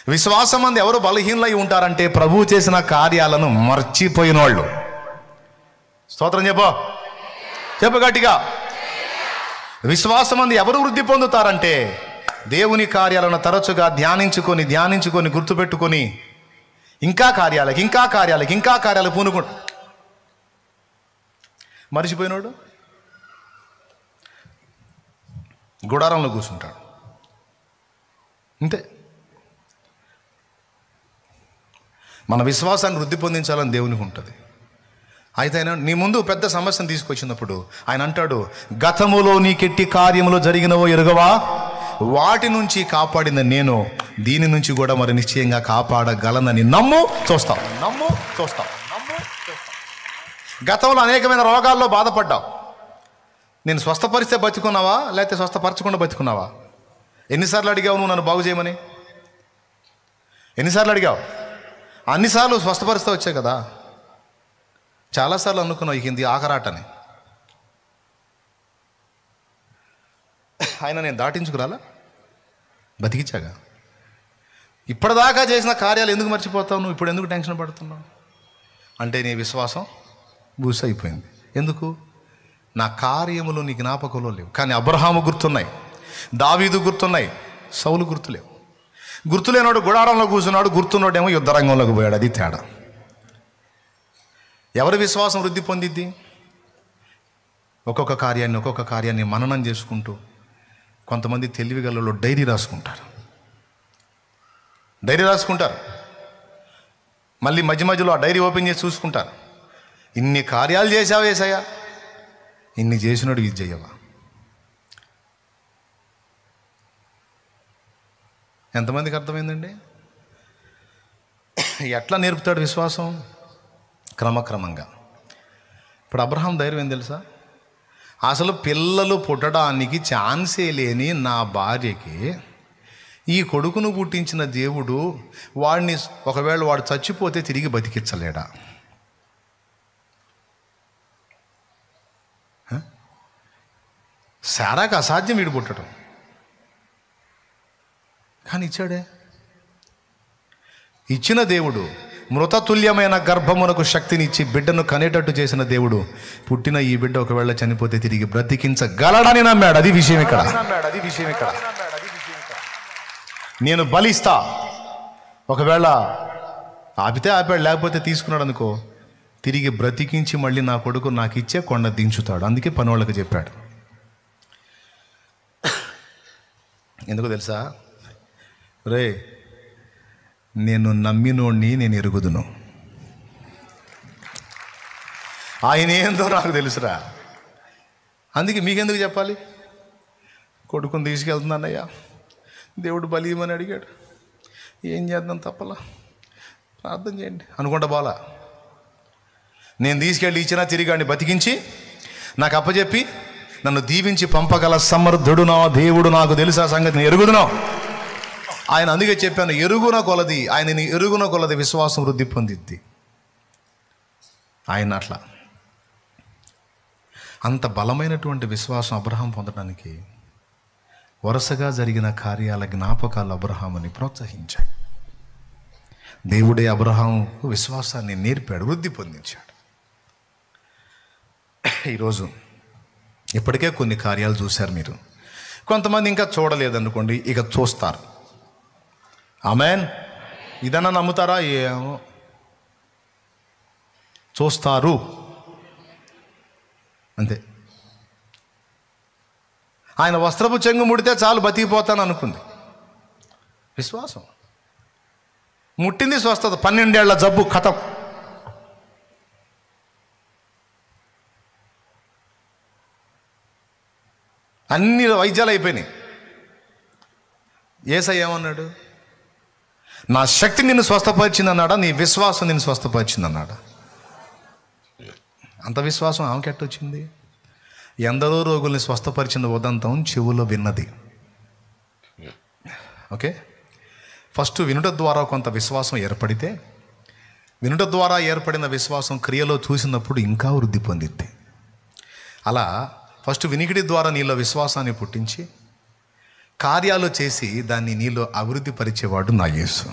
విశ్వాసం మంది ఎవరు బలహీనలై ఉంటారంటే ప్రభువు చేసిన కార్యాలను మర్చిపోయిన వాళ్ళు. స్తోత్రం చెప్పు గట్టిగా. విశ్వాసం మంది ఎవరు వృద్ధి పొందుతారంటే దేవుని కార్యాలను తరచుగా ధ్యానించుకొని గుర్తుపెట్టుకొని ఇంకా కార్యాలకు పూనుకోడు. మర్చిపోయినోడు గుడారంలో కూర్చుంటాడు అంతే. మన విశ్వాసాన్ని వృద్ధి పొందించాలని దేవునికి ఉంటుంది. అయితే ఆయన నీ ముందు పెద్ద సమస్యను తీసుకొచ్చినప్పుడు ఆయన అంటాడు, గతములో నీకెట్టి కార్యములో జరిగినవో ఎరుగవా, వాటి నుంచి కాపాడిన నేను దీని నుంచి కూడా మరి నిశ్చయంగా కాపాడగలనని నమ్ము చూస్తావు. గతంలో అనేకమైన రోగాల్లో బాధపడ్డావు. నేను స్వస్థపరిస్తే బతుకున్నావా లేకపోతే స్వస్థపరచకుండా బతుకున్నావా? ఎన్నిసార్లు అడిగావు నువ్వు నన్ను బాగు చేయమని? ఎన్నిసార్లు అడిగావు? అన్నిసార్లు స్వస్థపరిస్తే వచ్చాయి కదా. చాలాసార్లు అనుకున్నావు ఇక ఇది ఆఖరాటని. ఆయన నేను దాటించుకురాలా, బతికిచ్చాగా. ఇప్పటిదాకా చేసిన కార్యాలు ఎందుకు మర్చిపోతావు నువ్వు? ఇప్పుడు ఎందుకు టెన్షన్ పడుతున్నావు అంటే నీ విశ్వాసం బూస్ అయిపోయింది. ఎందుకు? నా కార్యములు నీ జ్ఞాపకంలో లేవు. కానీ అబ్రహాము గుర్తున్నాయి, దావీదు గుర్తున్నాయి, సౌలు గుర్తులేవు. గుర్తులేనాడు గుడారంలో కూర్చున్నాడు, గుర్తున్నోడేమో యుద్ధరంగంలోకి పోయాడు. అది తేడా. ఎవరి విశ్వాసం వృద్ధి పొందిద్ది? ఒక్కొక్క కార్యాన్ని మననం చేసుకుంటూ. కొంతమంది తెలివిగలలో డైరీ రాసుకుంటారు. మళ్ళీ మధ్యలో ఆ డైరీ ఓపెన్ చేసి చూసుకుంటారు. ఇన్ని కార్యాలు చేశావు యేసయ్యా, ఇన్ని చేసినాడు ఇది చెయ్యవా? ఎంతమందికి అర్థమైందండి? ఎట్లా నేర్పుతాడు విశ్వాసం? క్రమక్రమంగా. ఇప్పుడు అబ్రహాం ధైర్యం ఏం తెలుసా? అసలు పిల్లలు పుట్టడానికి ఛాన్సే లేని నా భార్యకి ఈ కొడుకును పుట్టించిన దేవుడు వాడిని ఒకవేళ వాడు చచ్చిపోతే తిరిగి బతికించలేడా? శారాకు అసాధ్యం వీడు పుట్టడం, కానీ ఇచ్చాడే. ఇచ్చిన దేవుడు మృతతుల్యమైన గర్భమునకు శక్తినిచ్చి బిడ్డను కనేటట్టు చేసిన దేవుడు పుట్టిన ఈ బిడ్డ ఒకవేళ చనిపోతే తిరిగి బ్రతికించగలడని నమ్మాడు. అది విషయం ఇక్కడ. నేను బలిస్తా, ఒకవేళ ఆపితే ఆపాడు, లేకపోతే తీసుకున్నాడు అనుకో, తిరిగి బ్రతికించి మళ్ళీ నా కొడుకు నాకు ఇచ్చే కొండ దించుతాడు. అందుకే పనోళ్ళకి చెప్పాడు. ఎందుకు తెలుసా? రే, నేను నమ్మినోడిని నేను ఎరుగుదును, ఆయన ఏందో నాకు తెలుసురా. అందుకే మీకెందుకు చెప్పాలి? కొడుకుని తీసుకెళ్తున్నానయ్యా, దేవుడు బలియమని అడిగాడు, ఏం చేద్దాం తప్పలా, ప్రార్థన చేయండి అనుకుంటా బాలా. నేను తీసుకెళ్ళి ఇచ్చినా తిరిగాడిని బతికించి నాకు అప్పచెప్పి నన్ను దీవించి పంపగల సమర్థుడు నా దేవుడు నాకు తెలుసా సంగతి, నేను ఎరుగుదును ఆయన. అందుకే చెప్పాను, ఆయనని ఎరుగున కొలది విశ్వాసం వృద్ధి పొందిద్ది. ఆయన అట్లా అంత బలమైనటువంటి విశ్వాసం అబ్రహాం పొందడానికి వరుసగా జరిగిన కార్యాల జ్ఞాపకాలు అబ్రహాముని ప్రోత్సహించాయి. దేవుడే అబ్రహాముకు విశ్వాసాన్ని నేర్పాడు, వృద్ధి పొందించాడు. ఈరోజు ఇప్పటికే కొన్ని కార్యాలు చూశారు మీరు. కొంతమంది ఇంకా చూడలేదనుకోండి, ఇక చూస్తారు. ఆమేన్. ఇదన్నా నమ్ముతారా? ఏమో, చూస్తారు అంతే. ఆయన వస్త్రపు చెంగు ముడితే చాలు బతికిపోతాను అనుకుంది. విశ్వాసం ముట్టింది, స్వస్థత. 12 ఏళ్ల జబ్బు ఖతం. అన్ని వైద్యాలు అయిపోయినాయి. యేసయ్య ఏమన్నాడు? నా శక్తి నిన్ను స్వస్థపరిచింది అన్నాడా? నీ విశ్వాసం నిన్ను స్వస్థపరిచింది అన్నాడా? అంత విశ్వాసం ఆమెకి ఎట్టొచ్చింది? ఎందరో రోగుల్ని స్వస్థపరిచిన ఉదంతం చెవులో విన్నది. ఓకే, ఫస్ట్ వినుట ద్వారా కొంత విశ్వాసం ఏర్పడితే, వినుట ద్వారా ఏర్పడిన విశ్వాసం క్రియలో చూసినప్పుడు ఇంకా వృద్ధి పొందిద్ది. అలా ఫస్ట్ వినికిడి ద్వారా నీలో విశ్వాసాన్ని పుట్టించి, కార్యాలు చేసి దాన్ని నీలో అభివృద్ధి పరిచేవాడు నా యేసు.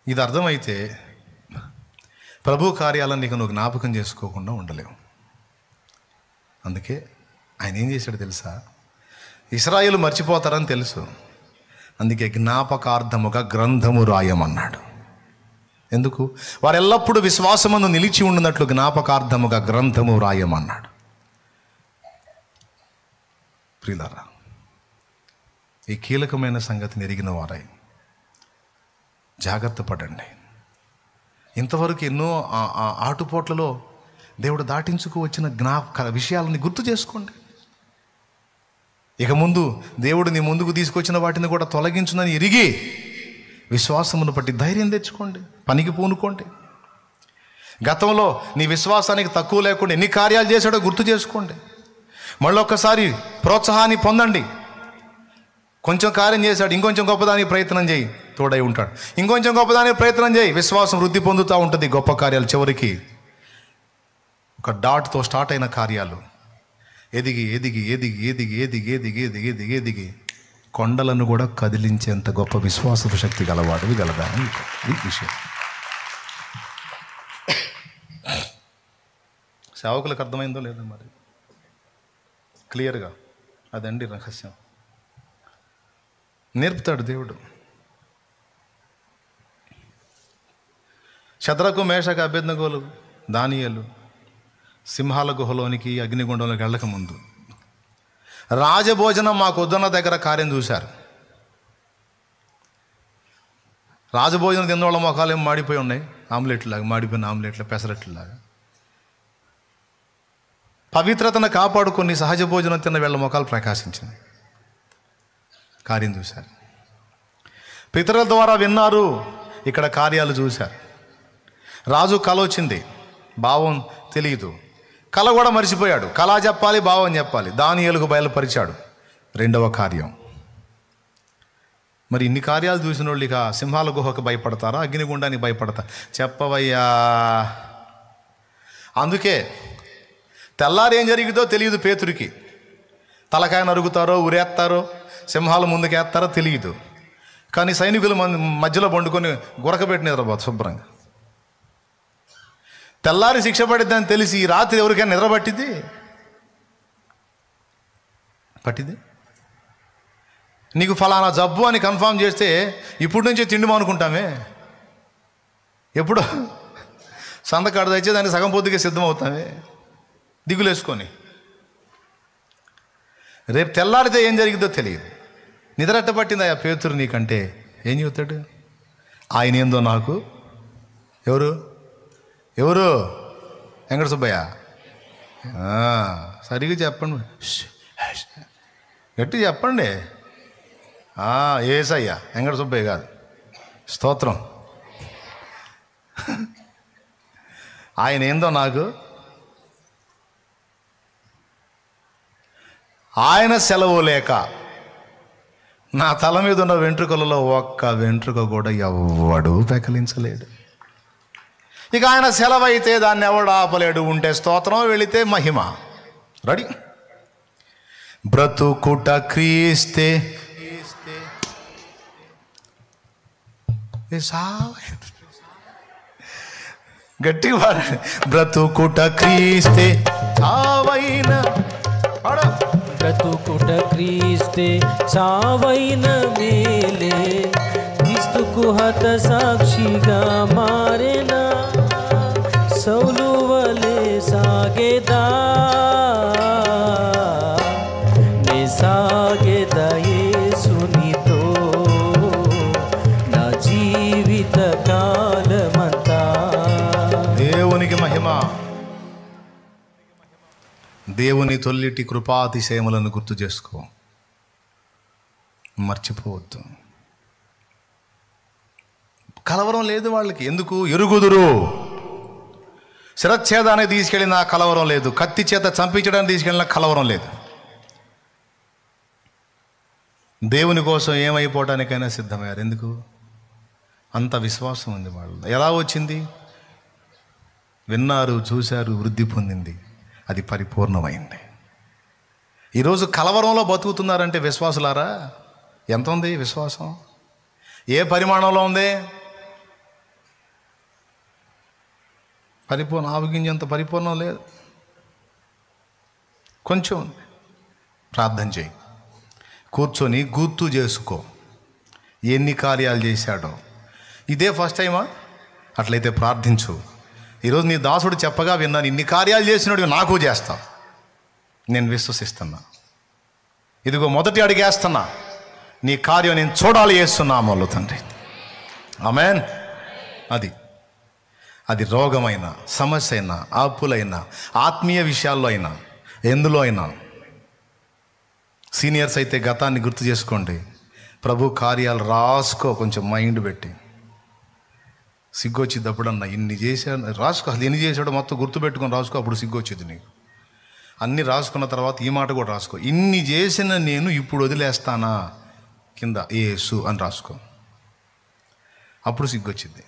ఇది అర్థమైతే ప్రభు కార్యాలను నీకు నువ్వు జ్ఞాపకం చేసుకోకుండా ఉండలేవు. అందుకే ఆయన ఏం చేశాడు తెలుసా? ఇశ్రాయేలు మర్చిపోతారని తెలుసు, అందుకే జ్ఞాపకార్థముగా గ్రంథము రాయమన్నాడు. ఎందుకు? వారు ఎల్లప్పుడూ విశ్వాసమందు నిలిచి ఉండినట్లు జ్ఞాపకార్థముగా గ్రంథము రాయమన్నాడు. ప్రియులారా, ఈ కీలకమైన సంగతిని ఎరిగిన వారై జాగ్రత్త పడండి. ఇంతవరకు ఎన్నో ఆటుపోట్లలో దేవుడు దాటించుకు వచ్చిన విషయాలని గుర్తు చేసుకోండి. ఇక ముందు దేవుడు నీ ముందుకు తీసుకొచ్చిన వాటిని కూడా తొలగించునని ఎరిగి విశ్వాసమును బట్టి ధైర్యం తెచ్చుకోండి, పనికి పూనుకోండి. గతంలో నీ విశ్వాసానికి తక్కువ లేకుండా ఎన్ని కార్యాలు చేశాడో గుర్తు చేసుకోండి. మళ్ళొక్కసారి ప్రోత్సాహాన్ని పొందండి. కొంచెం కార్యం చేశాడు, ఇంకొంచెం గొప్పదానికి ప్రయత్నం చేయి, తోడై ఉంటాడు. ఇంకొంచెం గొప్పదానికి ప్రయత్నం చేయి, విశ్వాసం వృద్ధి పొందుతూ ఉంటుంది. గొప్ప కార్యాలు చివరికి ఒక డాట్తో స్టార్ట్ అయిన కార్యాలు ఎదిగి ఎదిగి ఎదిగి ఎదిగి ఎదిగి ఎదిగి ఎదిగి ఎదిగి ఎదిగి కొండలను కూడా కదిలించేంత గొప్ప విశ్వాసపు శక్తి గలవాడు గలదా ఈ విషయం. సేవకులకు అర్థమైందో లేదో మరి క్లియర్గా అదండి రహస్యం. నేర్పుతాడు దేవుడు. శద్రకు, మేషకు, అబేద్నెగోలు, దానియేలు సింహాల గుహలోనికి అగ్నిగుండంలోకి వెళ్ళక ముందు రాజభోజనం మాకు వద్దన్న దగ్గర కార్యం చూశారు. రాజభోజనం తిన్న వాళ్ళ మొఖాలు ఏం మాడిపోయి ఉన్నాయి, ఆమ్లెట్లాగా మాడిపోయిన ఆమ్లెట్ల పెసరట్లాగా. పవిత్రతను కాపాడుకొని సహజ భోజనం తిన్న వీళ్ళ మొఖాలు ప్రకాశించింది. కార్యం చూశారు. పితరుల ద్వారా విన్నారు, ఇక్కడ కార్యాలు చూశారు. రాజు కల వచ్చింది, భావం తెలియదు, కళ కూడా మర్చిపోయాడు. కళ చెప్పాలి, భావం చెప్పాలి. దానియేలుకు బయలుపరిచాడు రెండవ కార్యం. మరి ఇన్ని కార్యాలు చూసిన వాళ్ళు ఇక సింహాల గుహకు భయపడతారా, అగ్నిగుండానికి భయపడతారా? చెప్పవయ్యా. అందుకే తెల్లారి ఏం జరిగిందో తెలియదు పేతురికి. తలకాయ నరుగుతారో, ఉరేస్తారో, సింహాల ముందుకేస్తారో తెలియదు. కానీ సైనికులు మధ్యలో పండుకొని గురకబెట్టి నిద్రపోతుంది శుభ్రంగా. తెల్లారి శిక్ష పడిద్దని తెలిసి ఈ రాత్రి ఎవరికైనా నిద్ర పట్టింది? నీకు ఫలానా జబ్బు అని కన్ఫామ్ చేస్తే ఇప్పుడు నుంచే తిండి మానుకుంటామే. ఎప్పుడో సందకాడ తెచ్చే దానికి సగం పొద్దుగా సిద్ధమవుతామే దిగులేసుకొని. రేపు తెల్లారితే ఏం జరిగిందో తెలియదు. నిద్రట్ట పట్టింది ఆ పేతురు నీకంటే ఏం చెబుతాడు? ఆయన ఏందో నాకు ఎవరు వెంకట సుబ్బయ్య, సరిగ్గా చెప్పండి, గట్టి చెప్పండి. ఏసయ్య, వెంకట సుబ్బయ్య కాదు. స్తోత్రం. ఆయన ఏందో నాకు, ఆయన సెలవు లేక నా తల మీద ఉన్న వెంట్రుకలలో ఒక్క వెంట్రుక కూడా ఎవ్వడూ పెకలించలేడు. ఇక ఆయన సెలవు అయితే దాన్ని ఎవడు ఆపలేడు. ఉంటే స్తోత్రం, వెళితే మహిమ. రెడీ. బ్రతుకుట క్రీస్తే గట్టిగా పాడండి. బ్రతుకుట క్రీస్తే చావైన, బ్రతుకుట క్రీస్తే చావైన మేలే, క్రీస్తుకు హత సాక్షిగా మారెనా, సౌలు వలె సాగేదా నే సాగేదా యేసునితో నా జీవిత కాలమంతా. దేవునికి మహిమ. దేవుని తొల్లిటి కృపాతిశయములను గుర్తు చేసుకో, మర్చిపోవద్దు. కలవరం లేదు వాళ్ళకి. ఎందుకు? ఎరుగుదురు. శిరచ్ఛేదానికి తీసుకెళ్ళిన కలవరం లేదు, కత్తి చేత చంపించడానికి తీసుకెళ్ళిన కలవరం లేదు. దేవుని కోసం ఏమైపోవటానికైనా సిద్ధమయ్యారు. ఎందుకు? అంత విశ్వాసం ఉంది వాళ్ళు. ఎలా వచ్చింది? విన్నారు, చూశారు, వృద్ధి పొందింది. అది పరిపూర్ణమైంది. ఈరోజు కలవరంలో బతుకుతున్నారంటే విశ్వాసులారా, ఎంత ఉంది విశ్వాసం? ఏ పరిమాణంలో ఉంది? పరిపూర్ణ ఆవగింజంత పరిపూర్ణం లేదు, కొంచెం ఉంది. ప్రార్థన చేయి, కూర్చొని గుర్తు చేసుకో ఎన్ని కార్యాలు చేశాడో. ఇదే ఫస్ట్ టైమా? అట్లయితే ప్రార్థించు. ఈరోజు నీ దాసుడు చెప్పగా విన్నాను, ఇన్ని కార్యాలు చేసినట్టు నాకు చేస్తా, నేను విశ్వసిస్తున్నా. ఇదిగో మొదటి అడిగేస్తున్నా, నీ కార్యం నేను చూడాలి చేస్తున్నామో తండ్రి. ఆమేన్. అది రోగమైన, సమస్య అయినా, ఆపులైనా, ఆత్మీయ విషయాల్లో అయినా, ఎందులో అయినా. సీనియర్స్ అయితే గతాన్ని గుర్తు చేసుకోండి, ప్రభు కార్యాలు రాసుకో, కొంచెం మైండ్ పెట్టి. సిగ్గొచ్చిద్దప్పుడన్నా ఇన్ని చేశాను రాసుకో, అసలు ఎన్ని చేశాడో మొత్తం గుర్తుపెట్టుకొని రాసుకో, అప్పుడు సిగ్గొచ్చింది నీకు. అన్నీ రాసుకున్న తర్వాత ఈ మాట కూడా రాసుకో, ఇన్ని చేసిన నేను ఇప్పుడు వదిలేస్తానా, కింద యేసు అని రాసుకో, అప్పుడు సిగ్గొచ్చింది.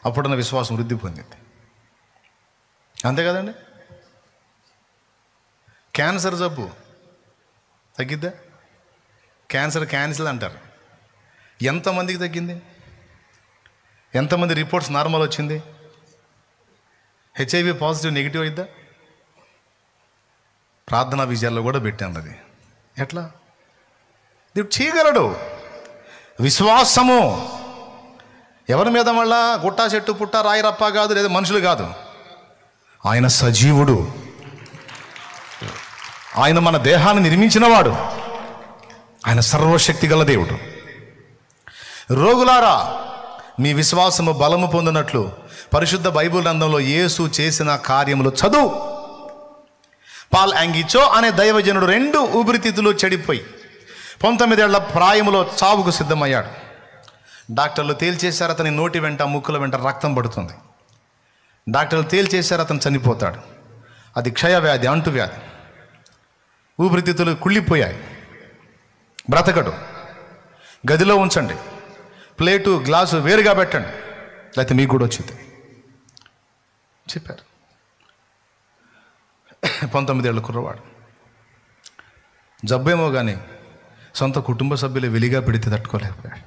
అప్పుడున్న విశ్వాసం వృద్ధి పొందింది. అంతే కదండి. క్యాన్సర్ జబ్బు తగ్గిద్దా? క్యాన్సర్ క్యాన్సిల్ అంటారు. ఎంతమందికి తగ్గింది? ఎంతమంది రిపోర్ట్స్ నార్మల్ వచ్చింది? హెచ్ఐవి పాజిటివ్ నెగిటివ్ అయిద్దా? ప్రార్థనా విజయాల్లో కూడా పెట్టాను. అది ఎట్లా? దేవుడు చేయగలడు. విశ్వాసము ఎవరి మీద? మళ్ళా గుట్టా చెట్టు పుట్ట రాయి రప్ప కాదు, లేదా మనుషులు కాదు. ఆయన సజీవుడు, ఆయన మన దేహాన్ని నిర్మించినవాడు, ఆయన సర్వశక్తి గల దేవుడు. రోగులారా, మీ విశ్వాసము బలము పొందినట్లు పరిశుద్ధ బైబిల్ గ్రంథంలో యేసు చేసిన కార్యములు చదువు. పాల్ యాంగిచో అనే దైవజనుడు 2 ఊపిరితిత్తులు చెడిపోయి 19 ఏళ్ల ప్రాయములో చావుకు సిద్ధమయ్యాడు. డాక్టర్లు తేల్చేశారు, అతని నోటి వెంట, ముక్కుల వెంట రక్తం పడుతుంది. డాక్టర్లు తేల్చేశారు, అతను చనిపోతాడు. అది క్షయవ్యాధి, అంటువ్యాధి. ఊపిరితిత్తులు కుళ్ళిపోయాయి, బ్రతకడు. గదిలో ఉంచండి, ప్లేటు గ్లాసు వేరుగా పెట్టండి, లేకపోతే మీకు కూడా వచ్చింది చెప్పారు. 19 ఏళ్ళ కుర్రవాడు, జబ్బేమో కానీ సొంత కుటుంబ సభ్యులు వెలిగా పెడితే తట్టుకోలేకపోయాడు.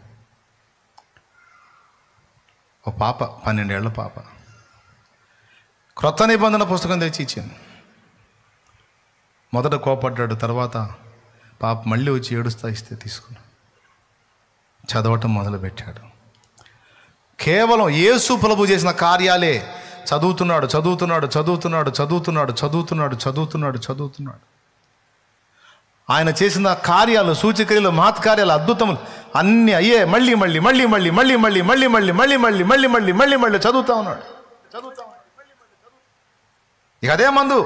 ఒక పాప, 12 ఏళ్ల పాప, క్రొత్త నిబంధన పుస్తకం తెచ్చి ఇచ్చింది. మొదట కోపడ్డాడు, తర్వాత పాప మళ్ళీ వచ్చి ఏడుస్తా ఇస్తే తీసుకున్నాడు, చదవటం మొదలుపెట్టాడు. కేవలం యేసు ప్రభు చేసిన కార్యాలే చదువుతున్నాడు చదువుతున్నాడు చదువుతున్నాడు చదువుతున్నాడు చదువుతున్నాడు చదువుతున్నాడు చదువుతున్నాడు. ఆయన చేసిన కార్యాలు, సూచక్రియలు, మహత్కార్యాలు, అద్భుతములు అన్నీ అయ్యే మళ్ళీ మళ్ళీ మళ్ళీ మళ్ళీ మళ్ళీ మళ్ళీ మళ్ళీ మళ్ళీ మళ్ళీ మళ్ళీ మళ్ళీ మళ్ళీ మళ్ళీ మళ్ళీ చదువుతా ఉన్నాడు. ఇక అదే మందు.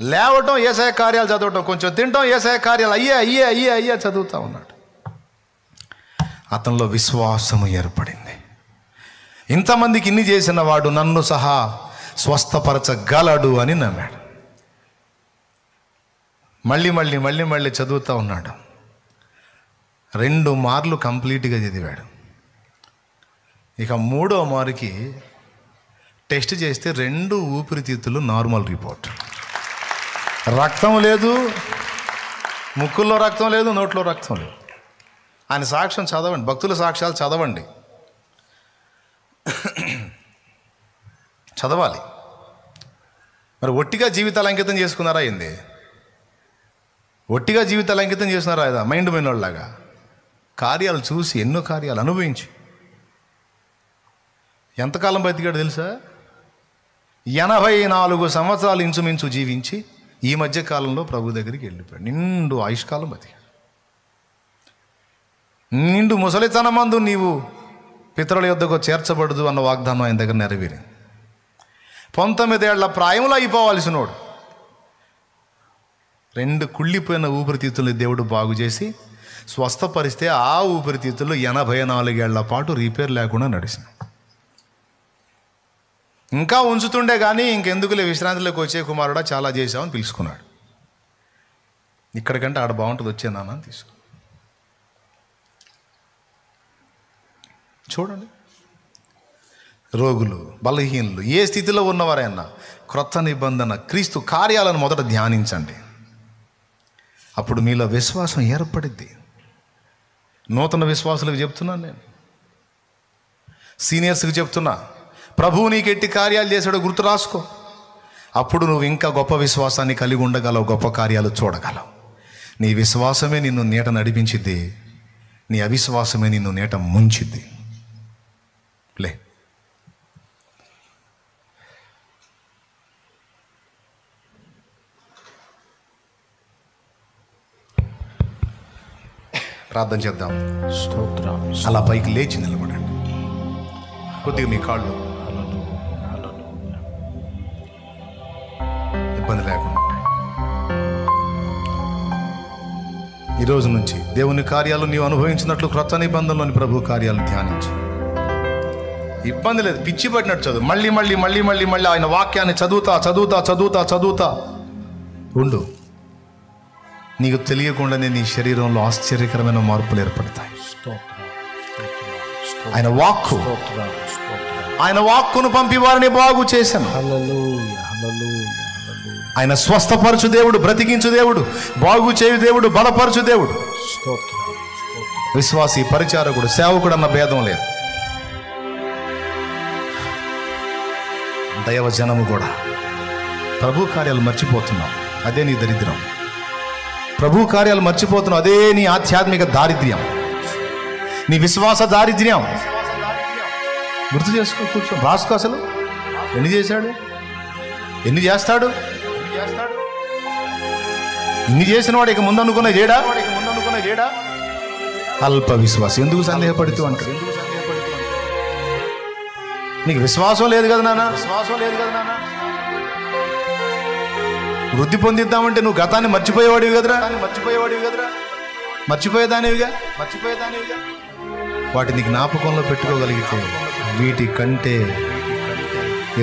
లేవటం యేసయ్య కార్యాలు చదవటం, కొంచెం తినటం యేసయ్య కార్యాలు, అయ్యే అయ్యే అయ్యే అయ్యే చదువుతూ ఉన్నాడు. అతనిలో విశ్వాసము ఏర్పడింది. ఇంతమందికి ఇన్ని చేసిన వాడు నన్ను సహా స్వస్థపరచగలడు అని నమ్మాడు. మళ్ళీ మళ్ళీ మళ్ళీ మళ్ళీ చదువుతూ ఉన్నాడు. 2 మార్లు కంప్లీట్గా చదివాడు. ఇక 3వ మారుకి టెస్ట్ చేస్తే 2 ఊపిరితిత్తులు నార్మల్ రిపోర్ట్. రక్తం లేదు, ముక్కుల్లో రక్తం లేదు, నోట్లో రక్తం లేదు. ఆయన సాక్ష్యం చదవండి, భక్తుల సాక్ష్యాలు చదవండి, చదవాలి. మరి ఒట్టిగా జీవితాలు అంకితం చేసుకున్నారా ఏంది? ఒట్టిగా జీవితాలు అంకితం చేస్తున్నారా ఏదా మైండ్ పోయినోళ్ళలాగా? కార్యాలు చూసి, ఎన్నో కార్యాలు అనుభవించి ఎంతకాలం బతికాడు తెలుసా? 84 సంవత్సరాలు ఇంచుమించు జీవించి ఈ మధ్య కాలంలో ప్రభు దగ్గరికి వెళ్ళిపోయాడు. నిండు ఆయుష్కాలం బతికాడు. నిండు ముసలితనమందు నీవు పితరుల యొద్దకు చేర్చబడదు అన్న వాగ్దానం ఆయన దగ్గర నెరవేరింది. 19 ఏళ్ల ప్రాయంలో అయిపోవాల్సినోడు 2 కుళ్ళిపోయిన ఊపిరితిత్తుల్ని దేవుడు బాగు చేసి స్వస్థపరిస్తే ఆ ఊపిరితిత్తులు 84 ఏళ్ల పాటు రిపేర్ లేకుండా నడిచింది. ఇంకా ఉంచుతుండే కానీ ఇంకెందుకులే విశ్రాంతిలోకి వచ్చే కుమారుడా చాలా చేశామని పిలుచుకున్నాడు. ఇక్కడికంటే ఆడ బాగుంటుంది, వచ్చే నాన్న అని తీసుకు. చూడండి, రోగులు, బలహీనులు, ఏ స్థితిలో ఉన్నవారైనా క్రొత్త నిబంధన క్రీస్తు కార్యాలను మొదట ధ్యానించండి. అప్పుడు మీలో విశ్వాసం ఏర్పడిద్ది. నూతన విశ్వాసులకు చెప్తున్నాను, నేను సీనియర్స్కి చెప్తున్నా, ప్రభువు నీకు ఎట్టి కార్యాలు చేశాడో గుర్తు రాసుకో. అప్పుడు నువ్వు ఇంకా గొప్ప విశ్వాసాన్ని కలిగి ఉండగలవు, గొప్ప కార్యాలు చూడగలవు. నీ విశ్వాసమే నిన్ను నీట నడిపించిద్ది, నీ అవిశ్వాసమే నిన్ను నీట ముంచిద్ది. లే, ప్రార్థన చేద్దాం. స్తోత్రం. అలా పైకి లేచి నిలబడండి. కొద్దిగా మీ కాళ్ళు ఇబ్బంది లేకుండా. ఈరోజు నుంచి దేవుని కార్యాలు నీవు అనుభవించినట్లు క్రొత్త నిబంధనలోని ప్రభు కార్యాలు ధ్యానించు. ఇబ్బంది లేదు, పిచ్చి పట్టినట్టు చదువు. మళ్ళీ మళ్ళీ మళ్ళీ మళ్ళీ మళ్ళీ ఆయన వాక్యాన్ని చదువుతా చదువుతా చదువుతా చదువుతా ఉండు. నీకు తెలియకుండానే నీ శరీరంలో ఆశ్చర్యకరమైన మార్పులు ఏర్పడతాయి. ఆయన వాక్కు, ఆయన వాక్కును పంపి వారిని బాగు చేశాను. ఆయన స్వస్థపరచు దేవుడు, బ్రతికించు దేవుడు, బాగు చేయు దేవుడు, బలపరచు దేవుడు. విశ్వాసి, పరిచారకుడు, సేవకుడు అన్న భేదం లేదు. దైవ జనము కూడా ప్రభు కార్యాలు మర్చిపోతున్నాం, అదే నీ దరిద్రం. ప్రభు కార్యాలు మర్చిపోతున్నావు, అదే నీ ఆధ్యాత్మిక దారిద్ర్యం, నీ విశ్వాస దారిద్ర్యం. గుర్తు చేసుకో, కూర్చో, రాసుకో. అసలు ఎన్ని చేశాడు, ఎన్ని చేస్తాడు, ఇన్ని చేసిన వాడు ఇక ముందు అనుకున్న చేయడా? అల్ప విశ్వాసం. ఎందుకు సందేహపడుతూ అంటాడు? నీకు విశ్వాసం లేదు కదా నాన్న, విశ్వాసం లేదు కదా నాన్న. వృద్ధి పొందిద్దామంటే నువ్వు గతాన్ని మర్చిపోయేవాడివి కదరా, మర్చిపోయేదానివిగా. వాటిని జ్ఞాపకంలో పెట్టుకోగలిగితే వీటి కంటే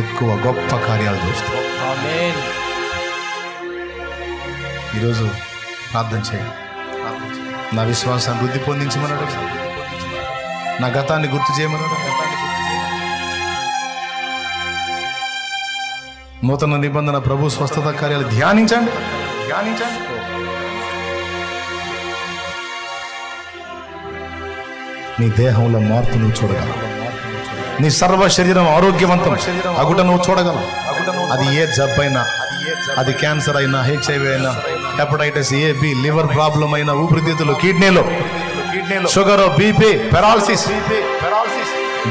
ఎక్కువ గొప్ప కార్యాలు చూస్తావు. ఈరోజు ప్రార్థన చేయండి. నా విశ్వాసాన్ని వృద్ధి పొందించమన్నాడు, నా గతాన్ని గుర్తు చేయమన్నాడు. నూతన నిబంధన ప్రభు స్వస్థత కార్యాలు ధ్యానించండి. నీ దేహంలో మార్పు నువ్వు చూడగలవు. నీ సర్వ శరీరం ఆరోగ్యవంతం అగుట నువ్వు చూడగలవు. అది ఏ జబ్బైనా, అది క్యాన్సర్ అయినా, HIV అయినా, hepatitis A, B, liver problem అయినా, ఊపిరితిత్తులు, కిడ్నీలో sugar, BP, paralysis,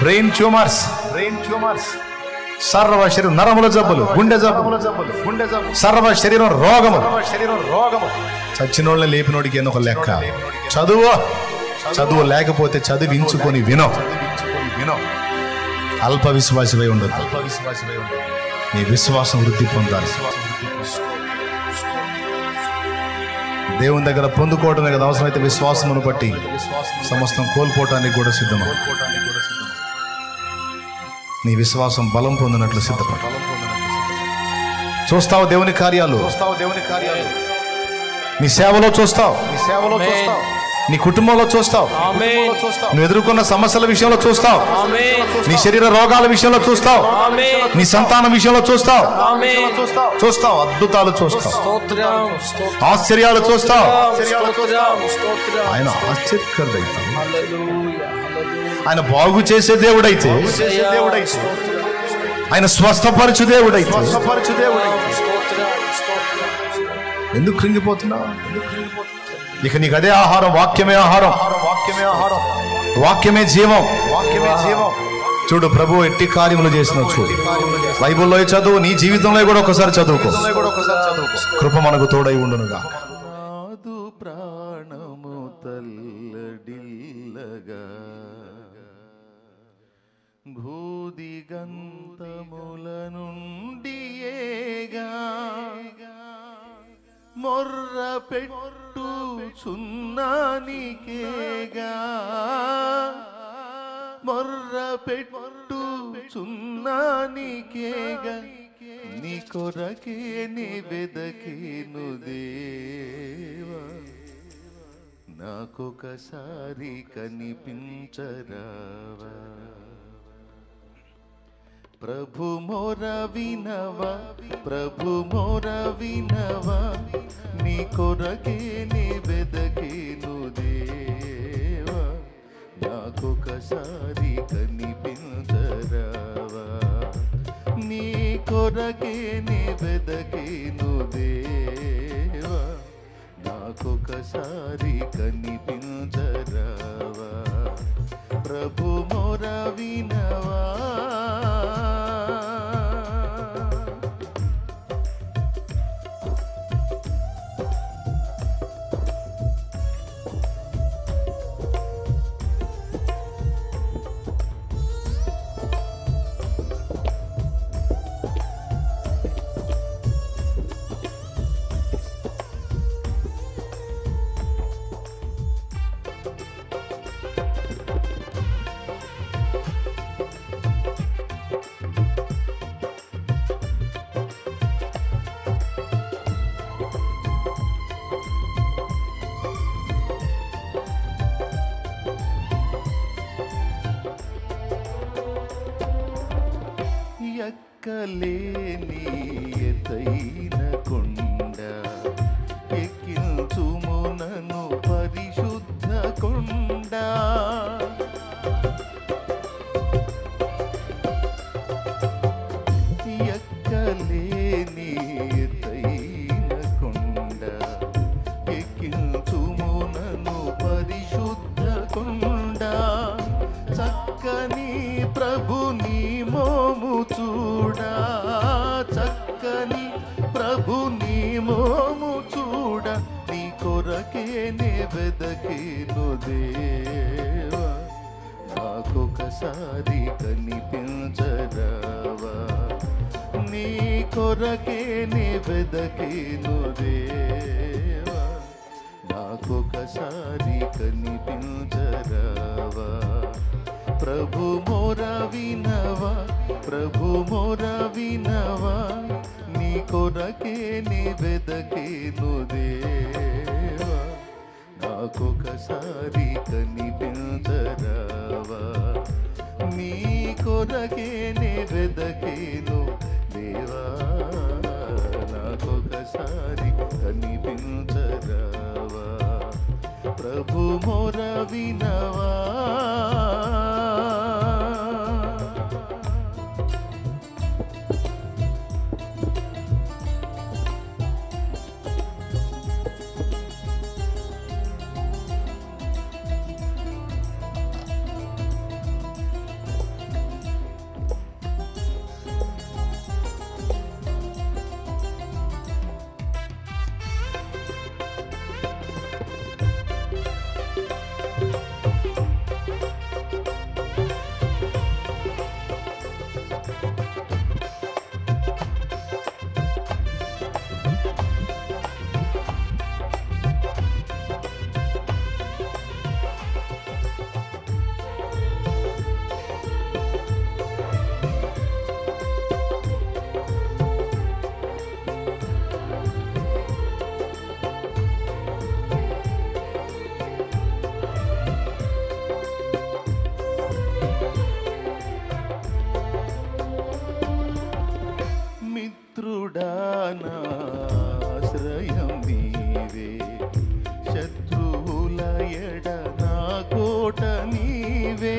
brain tumours, సర్వ శరీరం నరముల జబ్బులు, గుండె జబ్బులు, సర్వ శరీరం రోగములు. చచ్చినోళ్ళని లేపినోడికి ఒక లెక్క. చదువు లేకపోతే చదివించుకొని వినో. అల్ప విశ్వాసమై ఉండదు. నీ విశ్వాసం వృద్ధి పొందాలి. దేవుని దగ్గర పొందుకోవడమే కదా, అవసరమైతే విశ్వాసమును బట్టి సమస్తం కోల్పోవటానికి కూడా సిద్ధమా. నీ విశ్వాసం బలం పొందినట్లు సిద్ధపడు. చూస్తావు దేవుని కార్యాలు, నీ సేవలో చూస్తావు, నీ కుటుంబంలో చూస్తావు, నువ్వు ఎదుర్కొన్న సమస్యల విషయంలో చూస్తావు, నీ శరీర రోగాల విషయంలో చూస్తావు, నీ సంతానం విషయంలో చూస్తావు, అద్భుతాలు చూస్తావు, ఆశ్చర్యాలు చూస్తావు. ఆయన ఆశ్చర్యకరుడైతే, ఆయన బాగు చేసే దేవుడైతే, ఆయన స్వస్థపరచు దేవుడైతే ఎందుకు కృంగిపోతున్నావు? ఇక నీకు అదే ఆహారం, వాక్యమే ఆహారం, వాక్యమే జీవం. చూడు, ప్రభు ఎట్టి కార్యములు చేసినావు చూడు. బైబిల్లో చదువు, నీ జీవితంలో కూడా ఒకసారి చదువుకో. కృప మనకు తోడై ఉండునుగా. ప్రాణము తల్లడిల్లగా భూదిగంతముల నుండి మొర్ర పెట్టు చున్నానికేగా, మొర్ర పెట్టు చున్నానికేగా, నీ కొరకే నీ వెదకేను దేవా, నాకొకసారి కనిపించరావా. ప్రభు మొర వినవా, ప్రభు మొర వినవా, నీ కొరకే నే వెదకేను దేవా, నాకొకసారి కనిపించరావా, నీ కొరకే నే వెదకేను దేవా, నాకొకసారి కనిపించరావా, ప్రభు మొర వినవా. ఎక్కలేని ఎత్తైన కొండ ఎక్కించుము నన్ను పరిశుద్ధ కొండ, ఎక్కలేని ఎత్తైన కొండ ఎక్కించుము నన్ను పరిశుద్ధ కొండ, చక్కని ప్రభుని మోము చూడా, చక్కని ప్రభుని మోము చూడ, నీ కొరకే నే వెదకేను దేవా, నాకొకసారి కనిపించరావా, నీ కొరకే నే వెదకేను దేవా, నాకొకసారి కనిపించరావా, ప్రభు మొర వినవా, ప్రభు మొర వినవా, నీ కొరకే నే వెదకేను దేవా, నాకొకసారి కనిపించరావా, నీ కొరకే నే వెదకేను దేవా, నాకొకసారి కనిపించరావా, ప్రభు మొర వినవా. మిత్రుడానాశ్రయం నీవే, శత్రువుల ఎడ నా కోట నీవే,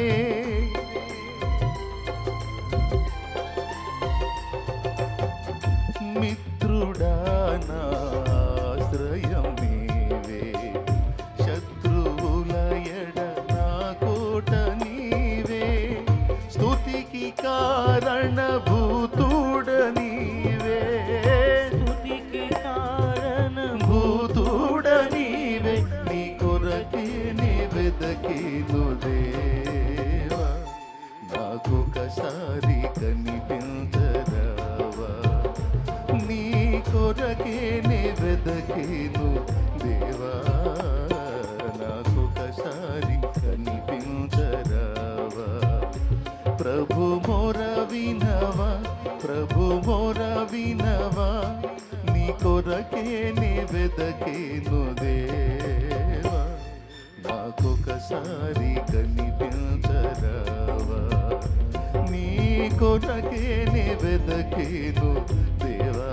మిత్రుడానాశ్రయం నీవే, శత్రువుల ఎడ నా కోట నీవే, స్తుతికి కారణభూతుడ నీవే, స్తుతికి కారణభూతుడ నీవే, నీ కొరకే నే వెదకేను దేవా, నాకొకసారి కనిపించరావా, నీ కొరకే నే వెదకేను దేవా, నాకొకసారి కనిపించరావా, ప్రభు మొర వినవా, ప్రభు మొర వినవా, నీ కొరకే నే వెదకేను దేవా, నాకొకసారి కనిపించరావా, నీ కొరకేనే వెదకేను దేవా,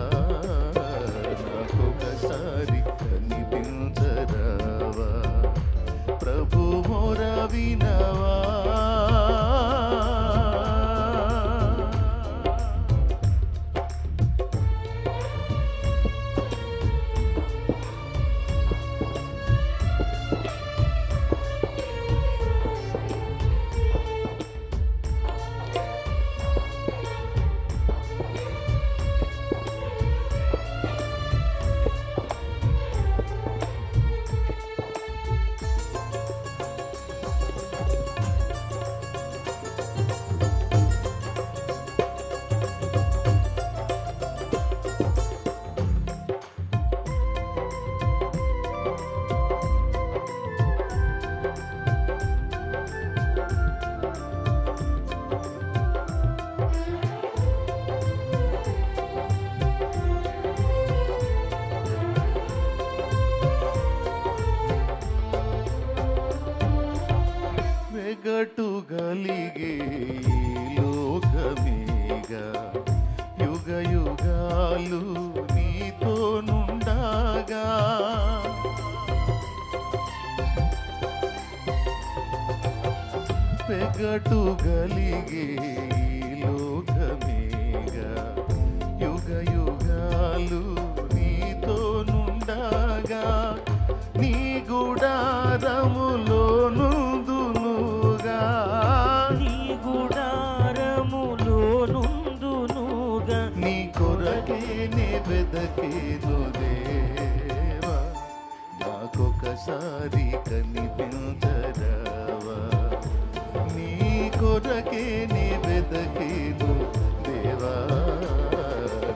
నాకొకసారి కనిపించరావా, ప్రభు మొర వినవా. వెగటుగలిగే లోకమేగా యుగ యుగాలు నీతో నుండగా, వెగటుగలిగే లోకమేగా యుగ యుగాలు నీతో నుండగా, నీ గుడారములో నుందునుగా, నీ గుడారములో నుందునుగా, నీ కొరకే నే వెదకేను దేవా, నాకొకసారి కనిపించరావా, నీ కొరకే నే వెదకేను దేవా,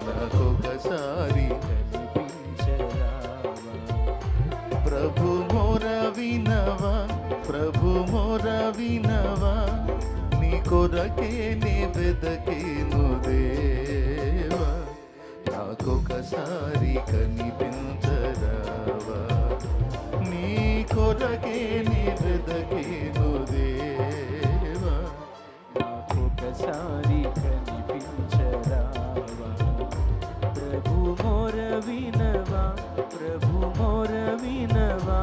నాకొకసారి కనిపించరావా. ప్రభు మొర వినవా, ప్రభు మొర వినవా, నీ కొరకే నే వెదకేను దేవా, నాకొకసారి కనిపించరావా, నీ కొరకే నే వెదకేను దేవా, నాకొకసారి కనిపించరావా. ప్రభు మొర వినవా, ప్రభు మొర వినవా.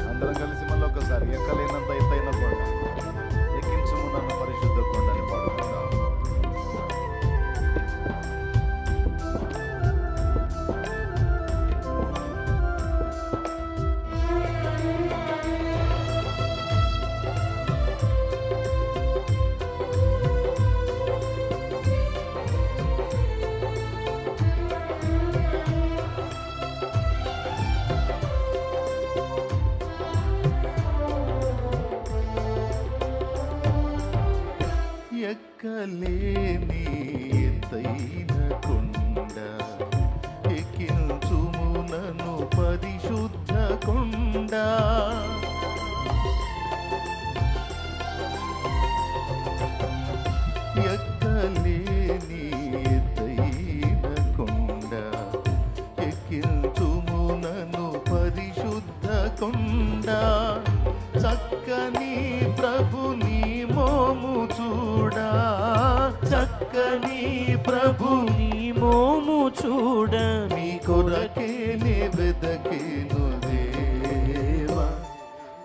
అందరం కలిసి మళ్ళీ ఒకసారి ఎక్కలేనంత ఎత్తైన కొండ ఎక్కించుము నన్ను పరిశుద్ధ కొండని పాడుకుందాం. ఎక్కలేని ఎత్తైన కొండ ఎక్కించుము నన్ను పరిశుద్ధ కొండ, ఎక్కలేని ఎత్తైన కొండ ఎక్కించుము నన్ను పరిశుద్ధ కొండ, చక్కని ప్రభుని మోము చూడా, చక్కని ప్రభుని మోము చూడ, నీ కొరకే నే వెదకేను దేవా,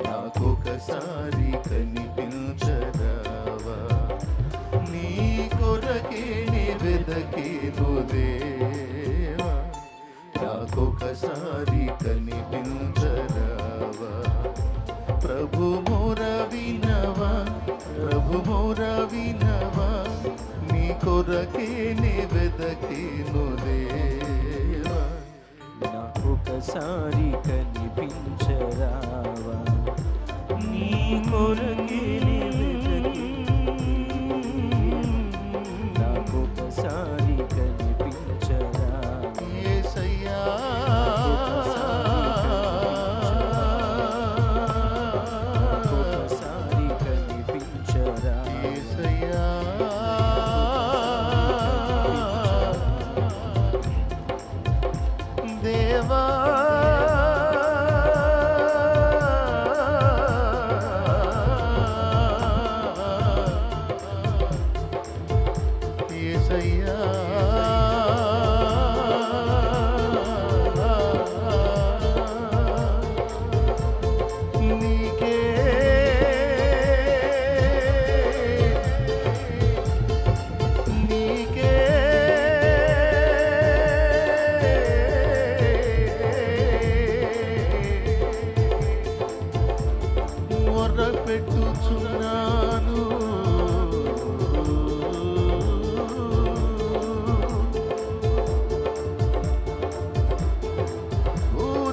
నాకొకసారి కనిపించరావా, నీ కొరకే నే వెదకేను దేవా, నాకొకసారి కనిపించరావా, ప్రభు మొర వినవా, ప్రభు మొర వినవా, నీ కొరకే నే వెదకేను దేవా, నాకొకసారి కనిపించరావా. నీ కొరకే నే వెదకి, నాకొకసారి కనిపించరావా. యేసయ్యా, నాకొకసారి కనిపించరావా. యేసయ్యా, మొరపెట్టుచున్నాను.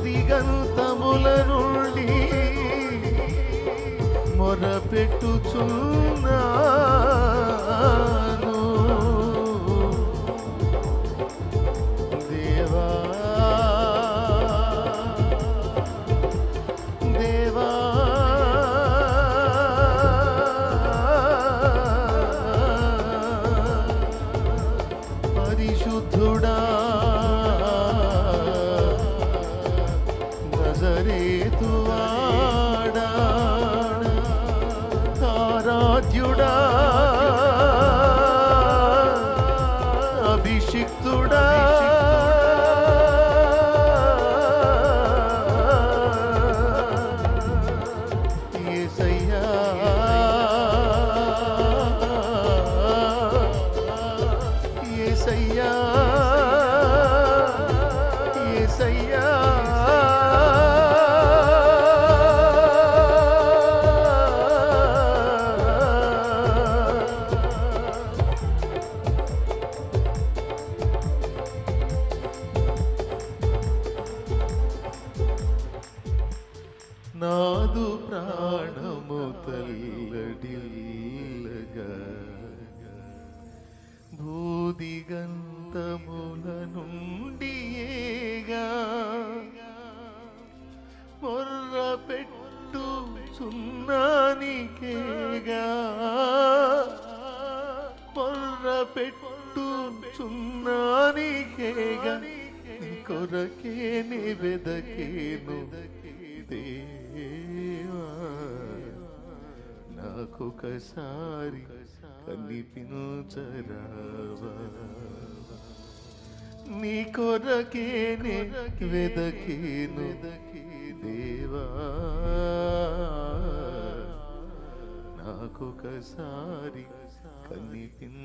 దిగంతముల నుండి మొరపెట్టుచున్నాను. దేవా దేవా పరిశుద్ధుడా నజరేతువాడా ఆరాధ్యుడా అభిషిక్తుడా యేసయ్యా యేసయ్యా యేసయ్యా నాదు ప్రాణము తల్లడిల్లగా భూదిగంతముల నుండియేగా మొర్రపెట్టు సున్నానికేగా మొర్రపెట్టు సున్నానికేగా కొరకేని వెదకేను దేవా నాకొకసారి కనిపించరావా నీ కొరకేనే వెదకేను దేవా నాకొకసారి కనిపించరావా